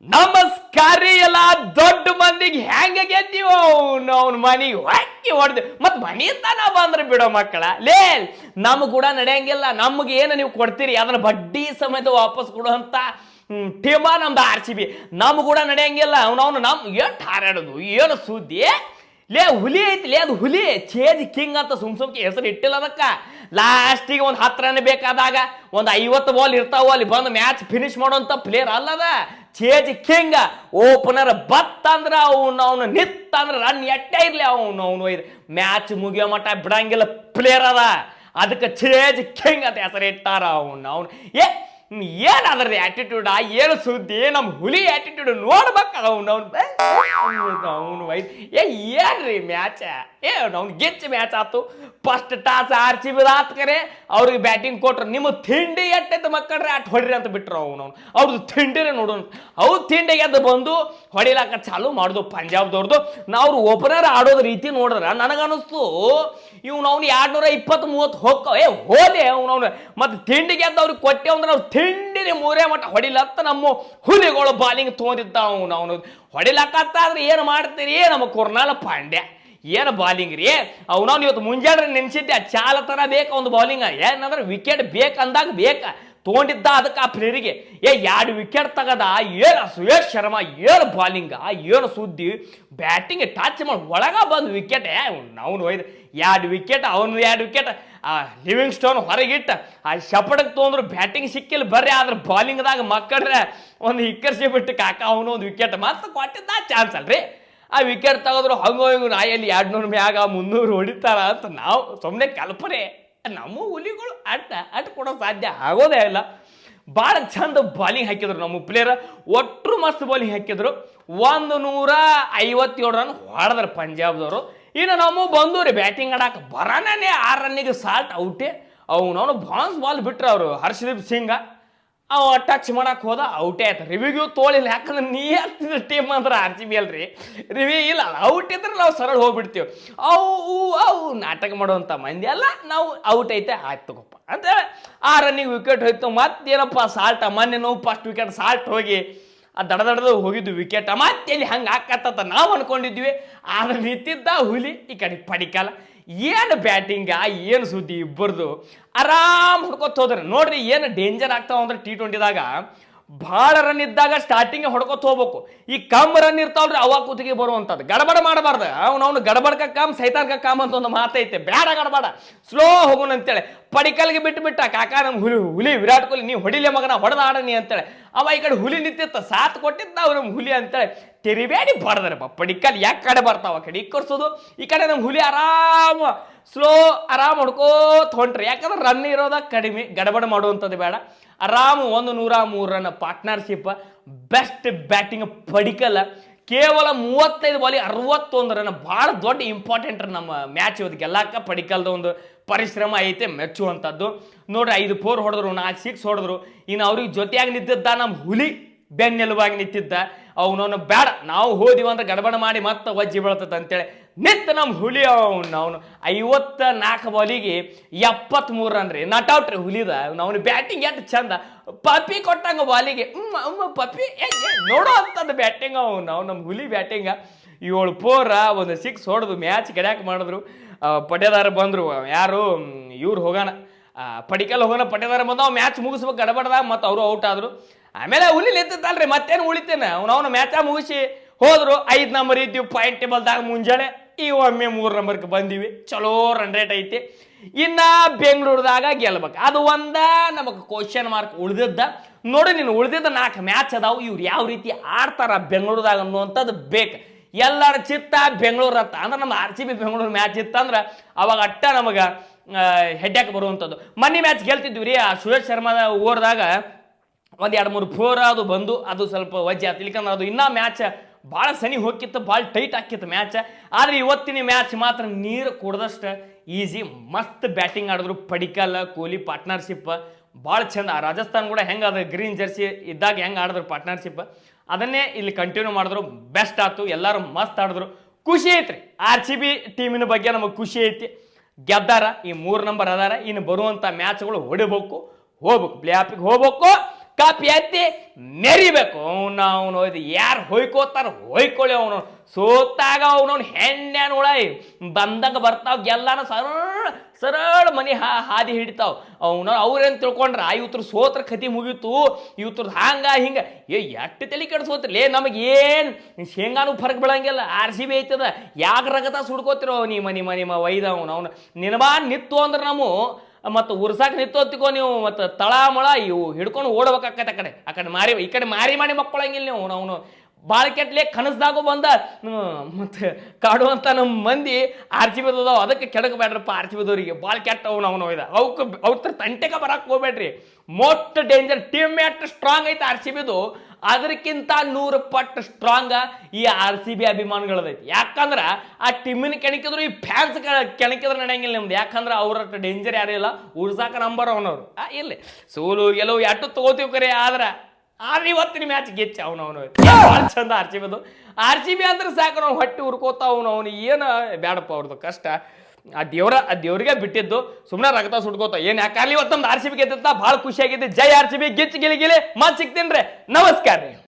ನಮಸ್ಕಾರ ಎಲ್ಲ ದೊಡ್ಡ ಮಂದಿಗೆ ಹೆಂಗ ಗೆದ್ದೀವ ಅವ್ನ ಮನಿಗೆ ಹೊಕ್ಕಿ ಹೊಡೆದು ಮತ್ ಮನಿ ತನ ಬಂದ್ರೆ ಬಿಡೋ ಮಕ್ಕಳ ಲೇ ನಮ್ ಕೂಡ ನಡೆಯಂಗಿಲ್ಲ. ನಮ್ಗೆ ಏನು ನೀವು ಕೊಡ್ತೀರಿ ಅದನ್ನ ಬಡ್ಡಿ ಸಮೇತ ವಾಪಸ್ ಕೊಡುವಂತ ಟೀಮ ನಮ್ದು RCB. ನಮ್ ಕೂಡ ನಡೆಯಂಗಿಲ್ಲ. ಅವನವನು ನಮ್ ಎಷ್ಟು ಹಾರಾಡೋದು ಏನು ಸುದ್ದಿ ಲೇ ಹುಲಿ ಐತಿ ಲೇ ಅದು ಹುಲಿ ಚೇಜ್ ಕಿಂಗ್ ಅಂತ ಸುಮ್ಕೆ ಹೆಸರು ಇಟ್ಟಿಲ್ಲ ಅದಕ್ಕ. ಲಾಸ್ಟಿಗೆ ಒಂದು 10 ರನ್ ಬೇಕಾದಾಗ ಒಂದು 50 ಬಾಲ್ ಇರ್ತಾವ ಅಲ್ಲಿ ಬಂದು ಮ್ಯಾಚ್ ಫಿನಿಶ್ ಮಾಡುವಂತ ಪ್ಲೇಯರ್ ಅಲ್ಲದ ಚೇಜ್ ಕಿಂಗ್. ಓಪನರ್ ಬತ್ ಅಂದ್ರ ಅವನು ನಿತ್ ಅಂದ್ರ ರನ್ ಎಟ್ಟೆ ಇರ್ಲಿ ಅವನು ಮ್ಯಾಚ್ ಮುಗಿಯೋ ಮಟ್ಟ ಬಿಡಂಗಿಲ್ಲ ಪ್ಲೇಯರ್ ಅದ. ಅದಕ್ಕೆ ಚೇಜ್ ಕಿಂಗ್ ಅಂತ ಹೆಸರು ಇಟ್ಟಾರ ಅವನು ಏನಾದ್ರಿ ಆಟಿಟ್ಯೂಡ್ ಏನು ಸುದ್ದಿ ನಮ್ಮ ಹುಲಿ ಆಟಿಟ್ಯೂಡ್ ನೋಡ್ಬೇಕ ಅವನು ಏನ್ರಿ ಮ್ಯಾಚ್ ಅವ್ನು ಗೆಚ್ಚ ಮ್ಯಾಚ್ ಆತು. ಫಸ್ಟ್ ಟಾಸ್ RCB ಆತ್ ಕರೆ ಅವ್ರಿಗೆ ಬ್ಯಾಟಿಂಗ್ ಕೊಟ್ರು. ನಿಮ್ಮ ತಿಂಡಿ ಎಟ್ಟೈತೆ ಮಕ್ಕಳ್ರೆ ಅಟ್ ಹೊಡಿರಿ ಅಂತ ಬಿಟ್ರು ಅವ್ರದ್ದು ತಿಂಡಿರೇ ನೋಡೋಣ. ಅವ್ರು ತಿಂಡಿಗೆ ಎದ್ದು ಬಂದು ಹೊಡಿಲಾಕ ಚಾಲು ಮಾಡುದು ಪಂಜಾಬ್ದವ್ರದ್ದು. ನಾವು ಓಪನರ್ ಆಡೋದು ರೀತಿ ನೋಡಿದ್ರ ನನಗನ್ನಿಸ್ತು ಅವ್ನು 220-30 ಹೋದೆ ಅವನವ್ನು ಮತ್ತೆ ತಿಂಡಿಗೆ ಎದ್ದು ಅವ್ರಿಗೆ ಕೊಟ್ಟೆ ಅಂದ್ರೆ ನಾವು ತಿಂಡಿನೇ ಮೂರೇ ಮಟ್ಟ ಹೊಡಿಲತ್ತ ನಮ್ಮ ಹುಲಿಗಳು ಬಾಲಿಂಗ್ ತೊಗೊಂಡಿದ್ದ ಅವನು ಹೊಡಿಲಕ್ಕತ್ತಾದ್ರೆ ಏನು ಮಾಡ್ತೀರಿ ನಮ್ಮ ಕುರ್ನಾಲ ಪಾಂಡ್ಯ ಏನು ಬಾಲಿಂಗ್ ರೀ ಅವನವ್ನು ಇವತ್ತು ಮುಂಜಾನೆ ನೆನ್ಸಿದ್ದೆ ಚಾಲ ತರ ಬೇಕು ಒಂದು ಬಾಲಿಂಗ್ ಏನಂದ್ರೆ ವಿಕೆಟ್ ಬೇಕಂದಾಗ ಬೇಕ ತೊಗೊಂಡಿದ್ದ ಅದಕ್ಕೆ ಆ ಪ್ಲೇಯರಿಗೆ 2 ವಿಕೆಟ್ ತಗದ ಏನು ಸುಯೇಶ್ ಶರ್ಮಾ ಏನು ಬಾಲಿಂಗ ಏನು ಸುದ್ದಿ ಬ್ಯಾಟಿಂಗ್ ಟಚ್ ಮಾಡಿ ಒಳಗ ಬಂದು ವಿಕೆಟ್ ಅವನು ಒಯ್ದು 2 ವಿಕೆಟ್ ಅವನು 2 ವಿಕೆಟ್ ಲಿವಿಂಗ್ ಸ್ಟೋನ್ ಹೊರಗಿಟ್ಟ ಆ ಶಪಡಕ್ಕೆ ತೊಗೊಂಡ್ರು ಬ್ಯಾಟಿಂಗ್ ಸಿಕ್ಕಿಲ್ಲ ಬರ್ರಿ ಆದ್ರೆ ಬಾಲಿಂಗ್ದಾಗ ಮಕ್ಕಳ್ರೆ ಒಂದು ಹಿಕ್ಕರ್ಸಿ ಬಿಟ್ಟು ಕಾಕ ಅವನು ಒಂದು ವಿಕೆಟ್ ಮತ್ತೆ ಕೊಟ್ಟಿದ್ದ ಚಾನ್ಸ್ ಅಲ್ರಿ. ಆ ವಿಕೆಟ್ ತೆಗೆದ್ರು ಹಂಗೋ ಹಿಂಗು ನಾಯಲ್ಲಿ 200 ಮ್ಯಾಗ 300 ಹೊಡಿತಾರ ಅಂತ ನಾವು ಸುಮ್ಮನೆ ಕಲ್ಪನೆ. ನಮ್ಮ ಹುಲಿಗಳು ಅಟ್ ಕೊಡೋ ಸಾಧ್ಯ ಆಗೋದೇ ಇಲ್ಲ. ಭಾಳ ಚಂದ ಬಾಲಿಂಗ್ ಹಾಕಿದ್ರು ನಮ್ಮ ಪ್ಲೇಯರ್. ಒಟ್ಟರು ಮಸ್ತ್ ಬಾಲಿಂಗ್ ಹಾಕಿದ್ರು. 157 ರನ್ ಹೊಡೆದ್ರು ಪಂಜಾಬ್ದವರು. ಇನ್ನು ನಮ್ಮ ಬಂದು ರೀ ಬ್ಯಾಟಿಂಗ್ ಆಡಕ್ಕೆ ಬರಾನೇ 6 ರನ್ನಿಗೆ ಸಾಲ್ಟ್ ಔಟೇ. ಅವನವನು ಬೌನ್ಸ್ ಬಾಲ್ ಬಿಟ್ರು ಅವರು ಹರ್ಷದೀಪ್ ಸಿಂಗ. ಅವ ಟಚ್ ಮಾಡಕ್ಕೆ ಹೋದ ಔಟೇ ಆಯ್ತು. ರಿವ್ಯೂಗೂ ತೋಳಿಲ್ಲ ಯಾಕಂದ್ರೆ ನೀ ಹಾಕ್ತಿದ್ದ ಟೀಮ್ ಅಂದ್ರೆ RCB ಅಲ್ರಿ. ರಿವ್ಯೂ ಇಲ್ಲ ಔಟ್ ಇದ್ರೆ ನಾವು ಸರಳ ಹೋಗ್ಬಿಡ್ತೀವಿ. ಅವು ನಾಟಕ ಮಾಡುವಂಥ ಮಂದಿ ಅಲ್ಲ ನಾವು ಔಟ್ ಐತೆ ಆಯ್ತು ತಗೋಪ್ಪ ಅಂತೇಳಿ 6 ರನ್ನಿಗೆ ವಿಕೆಟ್ ಹೋಯ್ತು. ಮತ್ತೇನಪ್ಪ ಸಾಲ್ಟ ಮೊನ್ನೆ ನಾವು ಫಸ್ಟ್ ವಿಕೆಟ್ ಸಾಲ್ಟ್ ಹೋಗಿ ಆ ದಡದಡದು ಹೋಗಿದ್ವಿ ವಿಕೆಟ್ ಮತ್ತೆ ಎಲ್ಲಿ ಹಂಗೆ ಹಾಕತ್ತ ನಾವು ಅನ್ಕೊಂಡಿದ್ವಿ. ಆದ್ರೆ ನಿಂತಿದ್ದ ಹುಲಿ ಈ ಕಡೆ ಪಡಿಕಲ್ಲ. ಏನು ಬ್ಯಾಟಿಂಗ ಏನು ಸುದ್ದಿ ಇಬ್ಬರದು ಆರಾಮ್ ಹೊಡ್ಕೊತ ಹೋದ್ರೆ ನೋಡ್ರಿ ಏನು ಡೇಂಜರ್ ಆಗ್ತಾವ ಅಂದ್ರೆ T20ದಾಗ ಭಾಳ ರನ್ ಇದ್ದಾಗ ಸ್ಟಾರ್ಟಿಂಗ್ ಹೊಡ್ಕೊತ ಹೋಗ್ಬೇಕು. ಈ ಕಮ್ ರನ್ ಇರ್ತಾವ್ರಿ ಅವಾಗ ಕೂತಿಗೆ ಬರುವಂಥದ್ದು ಗಡಬಡ ಮಾಡಬಾರ್ದು. ಅವನು ಗಡಬಡ್ಕ ಕಾಮ್ ಸೈತಾನ್ಕ ಕಾಮ್ ಅಂತ ಒಂದು ಮಾತೈತೆ. ಬೇಡ ಗಡಬಡ ಸ್ಲೋ ಹೋಗೋಣ ಅಂತೇಳಿ ಪಡಿಕಲ್ಗೆ ಬಿಟ್ಟು ಕಾಕ ನಮ್ಮ ಹುಲಿ ವಿರಾಟ್ ಕೊಹ್ಲಿ ನೀವು ಹೊಡಿಲೆ ಮಗನ ಹೊಡೆದ ಆಡನಿ ಅಂತೇಳಿ ಅವ ಈ ಕಡೆ ಹುಲಿ ನಿಂತಿತ್ತ ಸಾತ್ ಕೊಟ್ಟಿದ್ದ ಅವ್ರು ನಮ್ಮ ಹುಲಿ ಅಂತೇಳಿ ತೆರಿಬೇಡಿ ಬಾರ್ದಾರಪ್ಪ. ಪಡಿಕಲ್ ಯಾಕೆ ಕಡೆ ಬರ್ತಾವ ಆ ಕಡೆ ಇಕ್ಕರ್ಸೋದು ಈ ಕಡೆ ನಮ್ಮ ಹುಲಿ ಆರಾಮ ಸ್ಲೋ ಆರಾಮ್ ಹೊಡ್ಕೋತ ಹೊಂಟ್ರಿ. ಯಾಕಂದ್ರೆ ರನ್ ಇರೋದ ಕಡಿಮೆ ಗಡಬಡ ಮಾಡುವಂಥದ್ದು ಬೇಡ. ಆರಾಮ್ 103 run partnership best batting Padikkal. ಕೇವಲ 35 ಬಾಲಿಗೆ 61 ರನ್ ಭಾಳ ದೊಡ್ಡ ಇಂಪಾರ್ಟೆಂಟ್ ನಮ್ಮ ಮ್ಯಾಚ್ ಇವತ್ತು ಗೆಲ್ಲಕ್ಕ ಪಡಿಕಲ್ದ ಒಂದು ಪರಿಶ್ರಮ ಐತೆ ಮೆಚ್ಚುವಂಥದ್ದು. ನೋಡ್ರಿ 5 4 ಹೊಡೆದ್ರು 4 6 ಹೊಡೆದ್ರು. ಇನ್ನು ಅವ್ರಿಗೆ ಜೊತೆಯಾಗಿ ನಿಂತಿದ್ದ ನಮ್ಮ ಹುಲಿ ಬೆನ್ನೆಲುವಾಗಿ ನಿಂತಿದ್ದ. ಅವನವನು ಬೇಡ ನಾವು ಹೋದಿವ ಅಂದ್ರೆ ಗಡಬಡ ಮಾಡಿ ಮತ್ತೆ ವಜ್ಜಿ ಬೀಳ್ತದೆ ಅಂತೇಳಿ ನಿತ್ತ ನಮ್ಮ ಹುಲಿ ಅವನು 54 ಬಾಲಿಗೆ 73 ರನ್ ರೀ ನಾಟ್ ಔಟ್ ರೀ ಹುಲಿದ. ಅವನು ಬ್ಯಾಟಿಂಗ್ ಎಷ್ಟು ಚಂದ ಪಪ್ಪಿ ಕೊಟ್ಟಂಗ ಬಾಲಿಗೆ ಪಪ್ಪಿ ನೋಡೋ ಅಂತದ್ದು ಬ್ಯಾಟಿಂಗ್ ನಾವು ನಮ್ಮ ಹುಲಿ ಬ್ಯಾಟಿಂಗ 7 4 ಒಂದು 6 ಹೊಡೆದು ಮ್ಯಾಚ್ ಗೆಡ್ಯಾಕ್ ಮಾಡಿದ್ರು. ಪಟೇದಾರ ಬಂದರು ಯಾರು ಇವ್ರು ಹೋಗೋಣ ಪಡಿಕಲ್ ಹೋಗೋಣ ಪಟೇದಾರ ಬಂದು ಮ್ಯಾಚ್ ಮುಗಿಸ್ಬೇಕು ಗಡಬಡ್ದಾಗ ಮತ್ತು ಅವರು ಔಟ್ ಆದರು. ಆಮೇಲೆ ಹುಲಿ ನಿಂತಿತ್ತಲ್ರಿ ಮತ್ತೇನು ಉಳಿತೇನೆ ಅವನು ಮ್ಯಾಚ ಮುಗಿಸಿ ಹೋದ್ರು. 5 ನಂಬರ್ ಇದ್ದೀವಿ ಪಾಯಿಂಟ್ ಟೇಬಲ್ದಾಗ ಮುಂಜಾನೆ. ಈ ಒಮ್ಮೆ 3 ನಂಬರ್ಗೆ ಬಂದೀವಿ. ಚಲೋ ರನ್ ರೇಟ್ ಐತಿ. ಇನ್ನ ಬೆಂಗಳೂರದಾಗ ಗೆಲ್ಬೇಕು ಅದು ಒಂದ ನಮಗೆ ಕ್ವಶನ್ ಮಾರ್ಕ್ ಉಳಿದಿದ್ದ. ನೋಡಿ ನೀನು ಉಳಿದಿದ್ದ 4 ಮ್ಯಾಚ್ ಅದಾವು. ಇವ್ರು ಯಾವ ರೀತಿ ಆಡ್ತಾರ ಬೆಂಗಳೂರದಾಗ ಅನ್ನುವಂಥದ್ದು ಬೇಕು. ಎಲ್ಲರ ಚಿತ್ತ ಬೆಂಗಳೂರು ಅಂತ ಅಂದ್ರೆ ನಮ್ಮ RCB ಬೆಂಗಳೂರು ಮ್ಯಾಚ್ ಇತ್ತಂದ್ರೆ ಅವಾಗ ಅಟ್ಟ ನಮಗೆ ಹೆಡ್ಯಾಕ್ ಬರುವಂಥದ್ದು. ಮನ್ನಿ ಮ್ಯಾಚ್ ಗೆಲ್ತಿದ್ವಿ ರೀ ಆ ಸುಯೇಶ್ ಶರ್ಮಾ ಓವರ್ದಾಗ 1-2-3 4 ಅದು ಬಂದು ಅದು ಸ್ವಲ್ಪ ವಜ್ಜೆ ಆಯ್ತು. ಇಲ್ಲಿಕಂದ್ರೆ ಅದು ಇನ್ನೂ ಮ್ಯಾಚ್ ಭಾಳ ಸನಿ ಹೋಗಿತ್ತು ಭಾಳ ಟೈಟ್ ಆಕಿತ್ತು ಮ್ಯಾಚ್. ಆದರೆ ಇವತ್ತಿನ ಮ್ಯಾಚ್ ಮಾತ್ರ ನೀರು ಕುಡ್ದಷ್ಟು ಈಸಿ ಮಸ್ತ್ ಬ್ಯಾಟಿಂಗ್ ಆಡಿದ್ರು ಪಡಿಕಲ್ ಕೊಹ್ಲಿ ಪಾರ್ಟ್ನರ್ಶಿಪ್ ಭಾಳ ಚಂದ. ರಾಜಸ್ಥಾನ್ ಕೂಡ ಹೆಂಗೆ ಅದು ಗ್ರೀನ್ ಜರ್ಸಿ ಇದ್ದಾಗ ಹೆಂಗೆ ಆಡಿದ್ರು ಪಾರ್ಟ್ನರ್ಶಿಪ್ ಅದನ್ನೇ ಇಲ್ಲಿ ಕಂಟಿನ್ಯೂ ಮಾಡಿದ್ರು. ಬೆಸ್ಟ್ ಆಯ್ತು ಎಲ್ಲರೂ ಮಸ್ತ್ ಆಡಿದ್ರು. ಖುಷಿ ಐತ್ರಿ RCB ಟೀಮಿನ ಬಗ್ಗೆ ನಮಗೆ ಖುಷಿ ಐತಿ. ಗೆದ್ದಾರ ಈ 3 ನಂಬರ್ ಅದಾರ. ಇನ್ನು ಬರುವಂಥ ಮ್ಯಾಚ್ಗಳು ಹೊಡಿಬೇಕು ಹೋಗ್ಬೇಕು ಪ್ಲೇ ಆಫಿಗೆ ಹೋಗ್ಬೇಕು ಕಪ್ ಎತ್ತಿ ಮೆರಿಬೇಕು. ಅವನು ಇದು ಯಾರು ಹೊಯ್ಕೋತಾರ ಹೊಯ್ಕೊಳ್ಳಿ. ಅವನು ಸೋತಾಗ ಅವನವ್ನು ಹೆಣ್ಣೆನ್ ಉಳ ಬಂದಾಗ ಬರ್ತಾವ ಗೆಲ್ಲಾನ ಸರಳ ಮನೆ ಹಾದಿ ಹಿಡಿತಾವ. ಅವ್ರೇನು ತಿಳ್ಕೊಂಡ್ರ ಇವತ್ರ ಸೋತ್ರ ಕತಿ ಮುಗೀತು, ಇವತ್ರದ್ದು ಹಂಗ ಹಿಂಗ ಎಷ್ಟು ತಲೆ ಕೆಡ್ಸೋತ್ರಿ. ನಮಗೇನು ಶೇಂಗಾನು ಫರಕ್ ಬೀಳಂಗಿಲ್ಲ. RCB ಐತದ ಯಾಕೆ ರಗತ ಸುಡ್ಕೋತಿರೋ ನಿಮ್ಮ ವೈದ ಅವನು ನಿನಬಾ ನಿತ್ತು ಅಂದ್ರೆ ನಾವು ಮತ್ತು ಉರ್ಸಾಕ್ ನಿಂತೋತಿಕೋ ನೀವು. ಮತ್ತು ತಳ ಮೊಳ ಇವು ಹಿಡ್ಕೊಂಡು ಓಡ್ಬೇಕಾಕತ್ತೆ. ಆ ಕಡೆ ಮಾರಿ ಈ ಕಡೆ ಮಾರಿ ಮಾಡಿ ಮಕ್ಕಳಂಗಿಲ್ಲ ನೀವು. ಅವನು ಭಾಳ ಕೆಟ್ಟಲೆ ಕನಸ್ದಾಗೂ ಬಂದ ಮತ್ತು ಕಾಡುವಂಥ ನಮ್ಮ ಮಂದಿ RCB ಅದಾವ. ಅದಕ್ಕೆ ಕೆಡಕಬೇಡ್ರಪ್ಪ RCB ಭಾಳ ಕೆಟ್ಟ ಅವನು ಒಯ್ದ ಅವ್ರ ತಂಟೆಗೆ ಬರಕ್ಕೆ ಹೋಗ್ಬೇಡ್ರಿ. ಮೋಸ್ಟ್ ಡೇಂಜರ್ ಟೀಮ್ ಎಷ್ಟು ಸ್ಟ್ರಾಂಗ್ ಐತೆ RCB ಅದಕ್ಕಿಂತ 100 ಪಟ್ಟು ಸ್ಟ್ರಾಂಗ್ ಈ RCB ಅಭಿಮಾನಿಗಳದೈತಿ. ಯಾಕಂದ್ರೆ ಆ ಟೀಮಿನ ಕೆಣಕಿದ್ರು ಈ ಫ್ಯಾನ್ಸ್ ಕೆಣಕಿದ್ರೆ ನಡೆಯಂಗಿಲ್ಲ ನಿಮ್ದು. ಯಾಕಂದ್ರೆ ಅವ್ರ ಡೇಂಜರ್ ಯಾರು ಇಲ್ಲ, ಉರ್ಸಾಕ ನಂಬರ್ ಅವನವ್ರು. ಇಲ್ಲ ಸೋಲು ಗೆಲುವು ಎಟ್ಟು ತಗೋತೀವಿ ಕರೆ. ಆದ್ರೆ ಇವತ್ತಿನ ಮ್ಯಾಚ್ ಗೆಚ್ಚ ಅವನವನು ಭಾಳ ಚಂದ RCB ಅಂದ್ರೆ ಸಾಕು ನಾವು ಹೊಟ್ಟೆ ಹುರ್ಕೋತ ಅವನು ಏನು ಬ್ಯಾಡಪ್ಪ ಅವ್ರದ್ದು ಕಷ್ಟ. ಆ ದೇವ್ರಿಗೆ ಬಿಟ್ಟಿದ್ದು ಸುಮ್ಮನೆ ರಗತ ಸುಡ್ಕೋತ ಏನು ಯಾಕಲ್ಲಿ ಇವತ್ತು ನಮ್ದು RCB ಗೆದ್ದ ಭಾಳ ಖುಷಿಯಾಗಿದೆ. ಜೈ RCB ಗಿಚ್ಚ ಗಿಲಿ ಮತ್ತೆ ಸಿಗ್ತೀನಿ ರೀ. ನಮಸ್ಕಾರ ರೀ.